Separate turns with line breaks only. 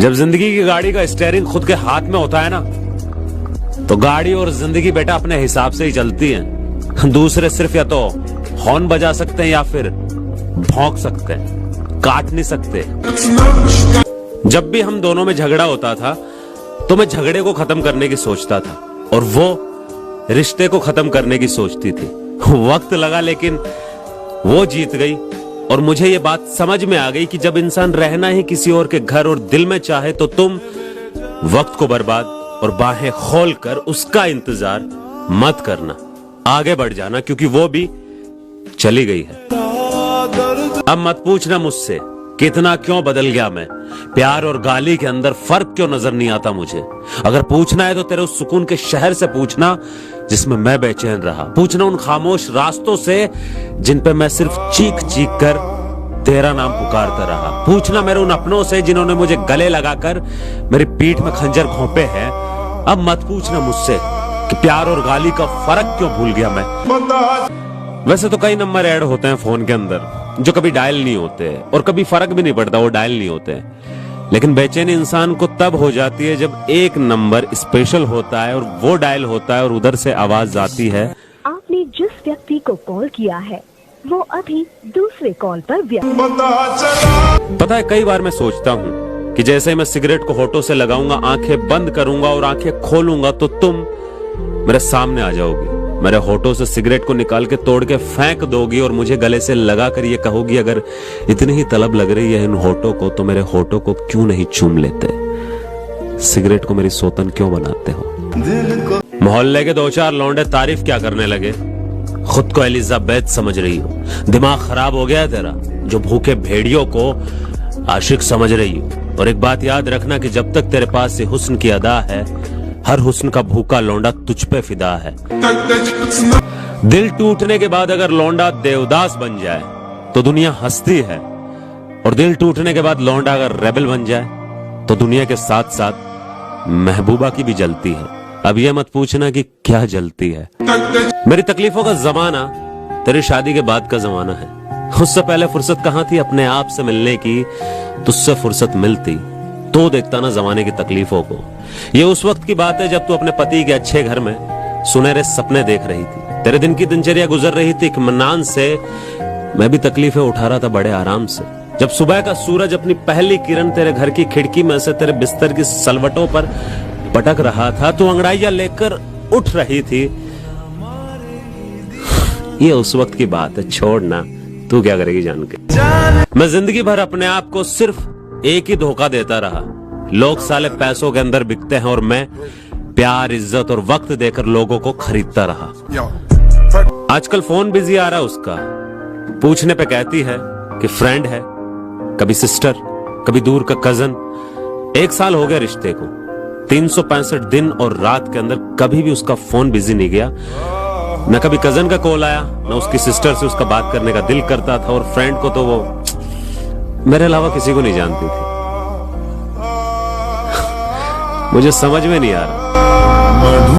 जब जिंदगी की गाड़ी का स्टीयरिंग खुद के हाथ में होता है ना, तो गाड़ी और जिंदगी बेटा अपने हिसाब से ही चलती है। दूसरे सिर्फ या तो हॉर्न बजा सकते हैं या फिर भौंक सकते हैं, काट नहीं सकते। जब भी हम दोनों में झगड़ा होता था तो मैं झगड़े को खत्म करने की सोचता था और वो रिश्ते को खत्म करने की सोचती थी। वक्त लगा लेकिन वो जीत गई और मुझे ये बात समझ में आ गई कि जब इंसान रहना ही किसी और के घर और दिल में चाहे तो तुम वक्त को बर्बाद और बाहें खोल कर उसका इंतजार मत करना, आगे बढ़ जाना, क्योंकि वो भी चली गई है। अब मत पूछना मुझसे कितना क्यों बदल गया मैं, प्यार और गाली के अंदर फर्क क्यों नजर नहीं आता मुझे। अगर पूछना है तो तेरे उस सुकून के शहर से पूछना जिसमें मैं बेचैन रहा, पूछना उन खामोश रास्तों से जिन पे मैं सिर्फ चीख चीख कर तेरा नाम पुकारता रहा, पूछना मेरे उन अपनों से जिन्होंने मुझे गले लगाकर मेरी पीठ में खंजर घोंपे हैं। अब मत पूछना मुझसे कि प्यार और गाली का फर्क क्यों भूल गया मैं। वैसे तो कई नंबर ऐड होते हैं फोन के अंदर जो कभी डायल नहीं होते और कभी फर्क भी नहीं पड़ता वो डायल नहीं होते, लेकिन बेचैनी इंसान को तब हो जाती है जब एक नंबर स्पेशल होता है और वो डायल होता है और उधर से आवाज आती है,
आपने जिस व्यक्ति को कॉल किया है वो अभी दूसरे कॉल पर व्यस्त।
पता है कई बार मैं सोचता हूँ कि जैसे मैं सिगरेट को होठों से लगाऊंगा, आंखें बंद करूंगा और आंखें खोलूंगा तो तुम मेरे सामने आ जाओगी, मेरे होठों से सिगरेट को निकाल के तोड़ के फेंक दोगी और मुझे गले से लगा कर ये कहोगी, अगर इतनी ही तलब लग रही है इन होठों को तो मेरे होठों को क्यों नहीं चूम लेते, सिगरेट को मेरी सोतन क्यों बनाते हो। मोहल्ले के दो चार लौंडे तारीफ क्या करने लगे, खुद को एलिजाबेथ समझ रही हो, दिमाग खराब हो गया है तेरा जो भूखे भेड़ियों को आशिक समझ रही हो। और एक बात याद रखना कि जब तक तेरे पास ये हुस्न की अदा है, हर हुस्न का भूखा लौंडा तुझ पे फिदा है। दिल टूटने के बाद अगर लौंडा देवदास बन जाए तो दुनिया हंसती है, और दिल टूटने के बाद लौंडा अगर रेबल बन जाए तो दुनिया के साथ साथ महबूबा की भी जलती है। अब ये मत पूछना कि क्या जलती है। मेरी तकलीफों का जमाना तेरी शादी के बाद का जमाना है। उससे पहले फुर्सत कहाँ थी अपने आप से मिलने की, तुझसे फुर्सत मिलती तो देखता ना जमाने की तकलीफों को। ये उस वक्त की बात है जब तू अपने पति के अच्छे घर में सुनहरे सपने देख रही थी, तेरे दिन की दिनचर्या गुजर रही थी इत्मीनान से, मैं भी तकलीफें उठा रहा था बड़े आराम से। जब सुबह का सूरज अपनी पहली किरण तेरे घर की खिड़की में से तेरे बिस्तर की सलवटों पर पटक रहा था, तू अंगड़ाइयां लेकर उठ रही थी। ये उस वक्त की बात है, छोड़ना, तू क्या करेगी जान के। मैं जिंदगी भर अपने आप को सिर्फ एक ही धोखा देता रहा, लोग साले पैसों के अंदर बिकते हैं और मैं प्यार, इज्जत और वक्त देकर लोगों को खरीदता रहा। आजकल फोन बिजी आ रहा है उसका, पूछने पे कहती है कि फ्रेंड है, कभी सिस्टर, कभी दूर का कजन। 1 साल हो गया रिश्ते को, 365 दिन और रात के अंदर कभी भी उसका फोन बिजी नहीं गया। न कभी कजन का कॉल आया, न उसकी सिस्टर से उसका बात करने का दिल करता था, और फ्रेंड को तो वो मेरे अलावा किसी को नहीं जानती थी। मुझे समझ में नहीं आ रहा।